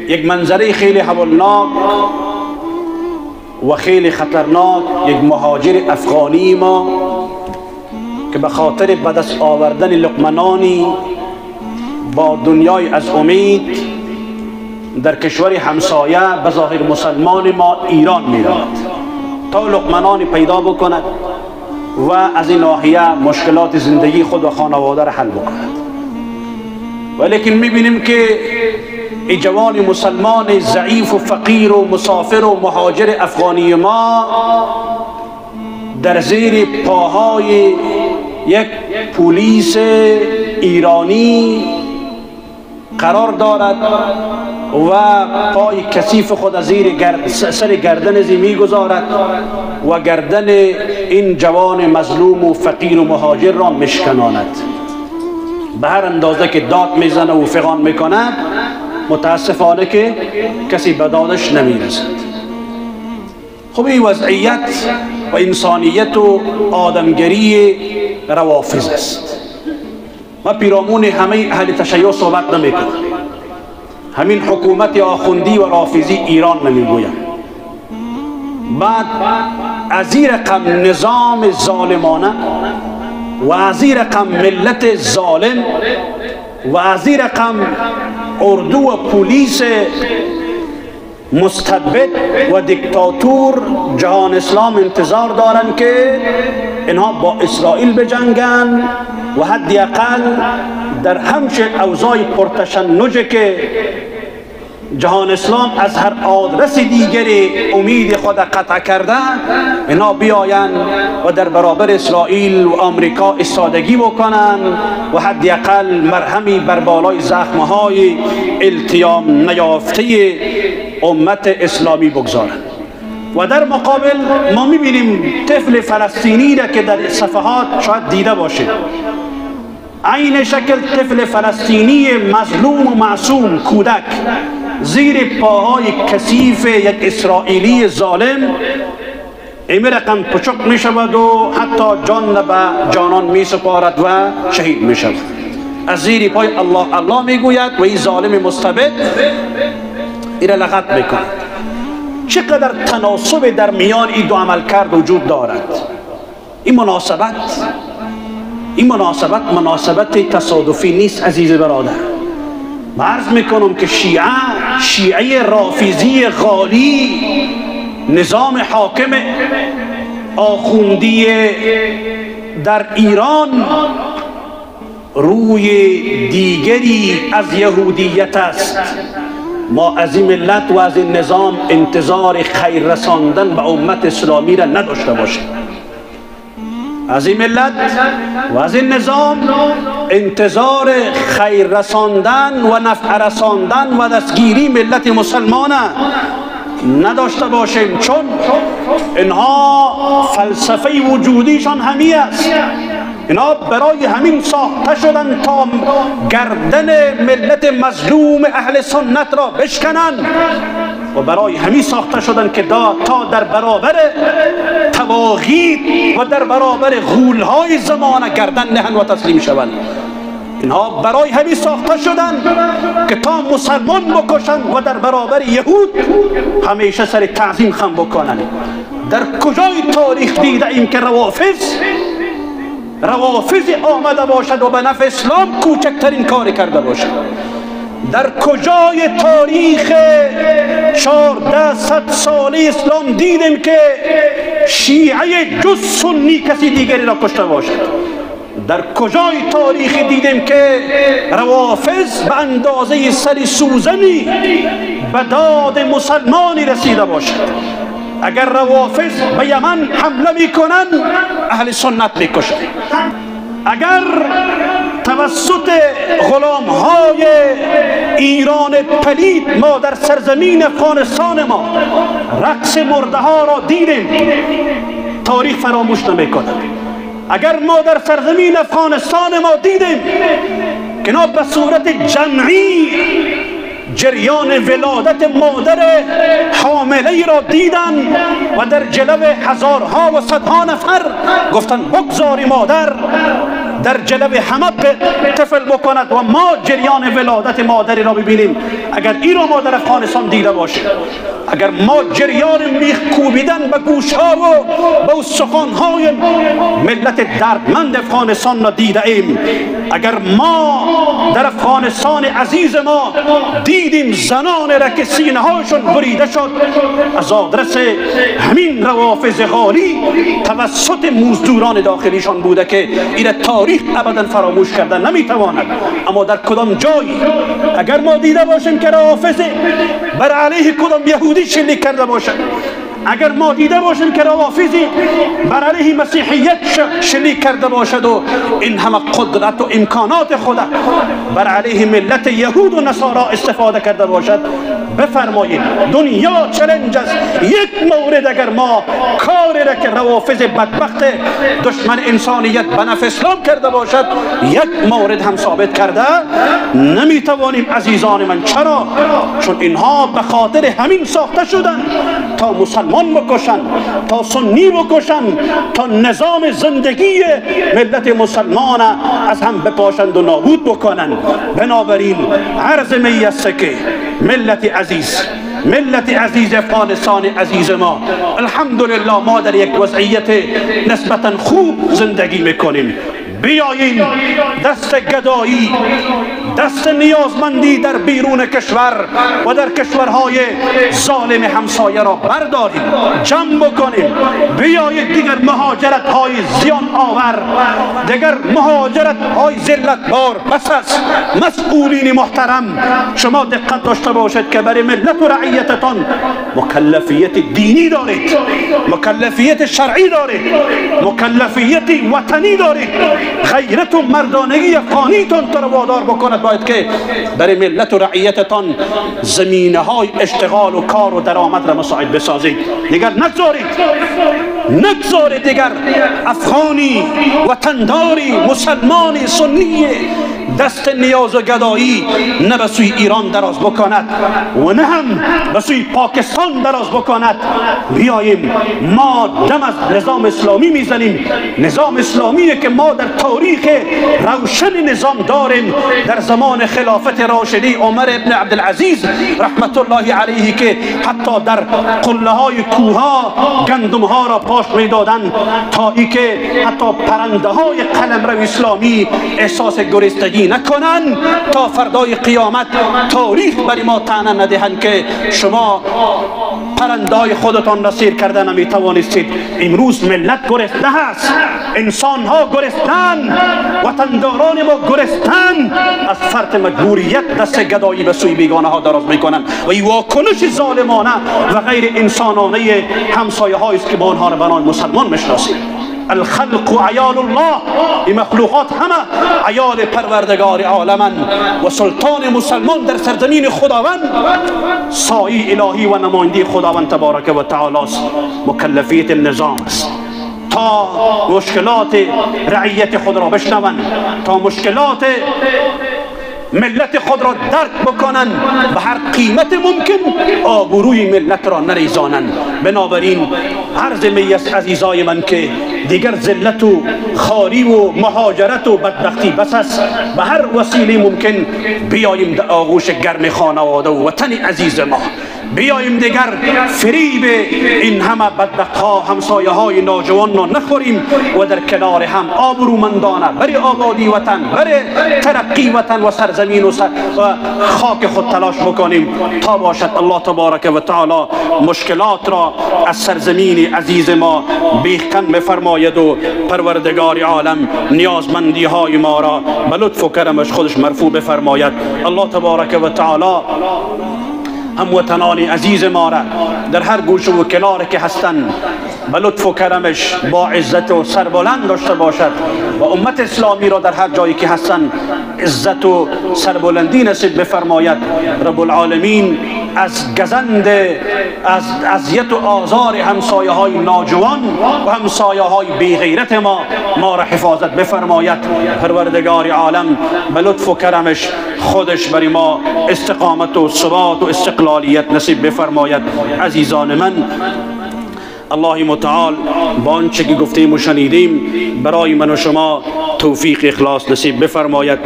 یک منظره خیلی هولناک و خیلی خطرناک، یک مهاجر افغانی ما که به خاطر به دست آوردن لقمه با دنیای از امید در کشور همسایه به ظاهر مسلمان ما ایران میرود تا لقمه پیدا بکند و از این ناحیه مشکلات زندگی خود و خانواده را حل بکند. ولیکن میبینیم که این جوان مسلمان ضعیف و فقیر و مسافر و مهاجر افغانی ما در زیر پاهای یک پلیس ایرانی قرار دارد و پای کثیف خود از زیر سر گردن زی میگذارد و گردن این جوان مظلوم و فقیر و مهاجر را مشکناند. به هر اندازه که داد میزنه و فغان میکند متاسفانه که کسی به دادش نمیرسد. خب این وضعیت و انسانیت و آدمگری روافض است. ما پیرامون همه اهل تشیع صحبت نمیکنم، همین حکومت آخوندی و رافضی ایران نمیگویم. بعد از این رقم نظام ظالمانه و از این رقم ملت ظالم و از این رقم اردو و پلیس مستبد و دیکتاتور جهان اسلام انتظار دارن که اینها با اسرائیل بجنگن و حداقل در همچه اوضاع پرتشنجی که جهان اسلام از هر آدرس دیگری امید خود قطع کرده اینا بیاین و در برابر اسرائیل و آمریکا ایستادگی بکنن و حداقل مرهمی بر بالای زخمهای التیام نیافته امت اسلامی بگذارند. و در مقابل ما میبینیم طفل فلسطینی را که در صفحات شاید دیده باشید، عین شکل طفل فلسطینی مظلوم و معصوم کودک زیر پاهای کثیف یک اسرائیلی ظالم این رقم پچک می شود و حتی جان به جانان می سپارد و شهید می شود. از زیر پای الله الله می گوید و این ظالم مستبد این را لغت می کند. چقدر تناسب در میان این دو عملکرد وجود دارد. این مناسبت تصادفی نیست عزیز برادر. عرض میکنم که شیعه رافضی غالی، نظام حاکم آخوندی در ایران روی دیگری از یهودیت است. ما از این ملت و از این نظام انتظار خیر رساندن به امت اسلامی را نداشته باشیم. از این ملت و از این نظام انتظار خیر رساندن و نفع رساندن و دستگیری ملت مسلمان نداشته باشیم، چون اینها فلسفه وجودیشان همی است. اینا برای همین ساخته شدن تا گردن ملت مظلوم اهل سنت را بشکنن و برای همین ساخته شدن که تا در برابر تواغیت و در برابر غولهای زمانه گردن نهن و تسلیم شوند. اینها برای همین ساخته شدن که تا مسلمان بکشن و در برابر یهود همیشه سر تعظیم خم بکنن. در کجای تاریخ دیده ایم که روافض آمده باشد و به نفع اسلام کوچکترین کاری کرده باشد؟ در کجای تاریخ 1400 ساله اسلام دیدیم که شیعه جز سنی کسی دیگری را کشته باشد؟ در کجای تاریخ دیدیم که روافض به اندازه سر سوزنی به داد مسلمانی رسیده باشد؟ اگر روافض به یمن حمله میکنن اهل سنت میکشن. اگر توسط غلامهای ایران پلید ما در سرزمین افغانستان ما رقص مرده ها را دیدیم، تاریخ فراموش نمیکنه. اگر ما در سرزمین افغانستان ما دیدیم که اینا به صورت جمعی جریان ولادت مادر حامله ای را دیدن و در جلو هزارها و صدها نفر گفتن بگذاری مادر در جلب همه طفل بکند و ما جریان ولادت مادری را ببینیم. اگر این را ما در افغانستان دیده باشیم، اگر ما جریان میخ کوبیدن به گوشها و به استخوان‌های ملت دردمند افغانستان را دیده ایم، اگر ما در افغانستان عزیز ما دیدیم زنان را که سینه هاشون بریده شد از آدرس همین روافض حالی توسط مزدوران داخلیشان بوده که این تاریخ ابدا فراموش کردن نمیتواند. اما در کدام جایی اگر ما دیده باشیم که روافض بر علیه کدام یهودی شلیک کرده باشد، اگر ما دیده باشیم که روافضی بر علیه مسیحیت شلیک کرده باشد و این همه قدرت و امکانات خود بر علیه ملت یهود و نصارا استفاده کرده باشد، بفرمایید دنیا چالش است. یک مورد اگر ما کاری را که روافض بدبخت دشمن انسانیت به نفع اسلام کرده باشد یک مورد هم ثابت کرده نمیتوانیم عزیزان من. چرا؟ چون اینها به خاطر همین ساخته شدن تا مسلمان بکشن، تا سنی بکشن، تا نظام زندگی ملت مسلمان از هم بپاشند و نابود بکنن. بنابراین عرض می است که ملت عزیز افغانستان عزیز ما، الحمدلله ما در یک وضعیت نسبتا خوب زندگی میکنیم. بیاییم دست گدایی، دست نیازمندی در بیرون کشور و در کشورهای ظالم همسایه را برداریم، جمع بکنیم. بیایید دیگر مهاجرت های زیان آور، دیگر مهاجرت های ذلت بار بس است. مسئولین محترم شما دقت داشته باشید که برای ملت و رعیتتان مکلفیت دینی دارید، مکلفیت شرعی دارید، مکلفیت وطنی دارید. غیرت و مردانگی افغانیتان تو را وادار بکند باید که برای ملت و رعیتتان زمینه های اشتغال و کار و درآمد را مساعد بسازید. دیگر نگذارید دیگر افغانی وطنداری مسلمانی سنی دست نیاز و گدایی نه به سوی ایران دراز بکند و نه هم به سوی پاکستان دراز بکند. بیاییم ما دم از نظام اسلامی میزنیم، نظام اسلامی که ما در تاریخ روشن نظام داریم. در زمان خلافت راشدی عمر ابن عبدالعزیز رحمت الله علیه که حتی در قله های کوها گندم ها را پاش میدادند تا ای که حتی پرنده های قلمرو اسلامی احساس گریختگی نکنند تا فردای قیامت تاریخ برای ما طعنه ندهند که شما پرندهای خودتان را سیر کرده نمیتوانستید. امروز ملت گرسنه است، انسان ها گرسنن، وطنداران ما گرسنن، از فرط مجبوریت دست گدایی به سوی بیگانه ها دراز میکنن و این واکنش ظالمانه و غیر انسانانه همسایه هایی است که با آنها را به نام مسلمان میشناسیم. الخلق عیال الله، این مخلوقات همه عیال پروردگار عالمن و سلطان مسلمان در سرزمین خداوند سایه الهی و نماینده خداوند تبارک و تعالی است. مکلفیت النظام است تا مشکلات رعیت خود را بشنوند، تا مشکلات ملت خود را درک بکنند، به هر قیمت ممکن آبروی ملت را نریزانند. بنابراین عرض می است عزیزای من که دیگر ذلت و خواری و مهاجرت و بدبختی بس است. به هر وسیله ممکن بیاییم در آغوش گرم خانواده و وطن عزیز ما، بیاییم دیگر فریب این همه بدبخت ها همسایه های ناجوان را نخوریم و در کنار هم آبرومندانه برای آبادی وطن، برای ترقی وطن و سرزمین و خاک خود تلاش بکنیم تا باشد الله تبارک و تعالی مشکلات را از سرزمین عزیز ما بیخکن بفرماید و پروردگار عالم نیازمندی های ما را به لطف و کرمش خودش مرفوع بفرماید. الله تبارک و تعالی هموطنان عزیز ما را در هر گوشه و کنار که هستند به لطف و کرمش با عزت و سربلند داشته باشد و امت اسلامی را در هر جایی که هستند عزت و سربلندی نصیب بفرماید. رب العالمین از گزند از اذیت و آزار همسایه های ناجوان و همسایه های بی غیرت ما را حفاظت بفرماید. پروردگار عالم به لطف و کرمش خودش برای ما استقامت و ثبات و استقلالیت نصیب بفرماید. عزیزان من، الله متعال با آنچه که گفتیم و شنیدیم برای من و شما توفیق اخلاص نصیب بفرماید.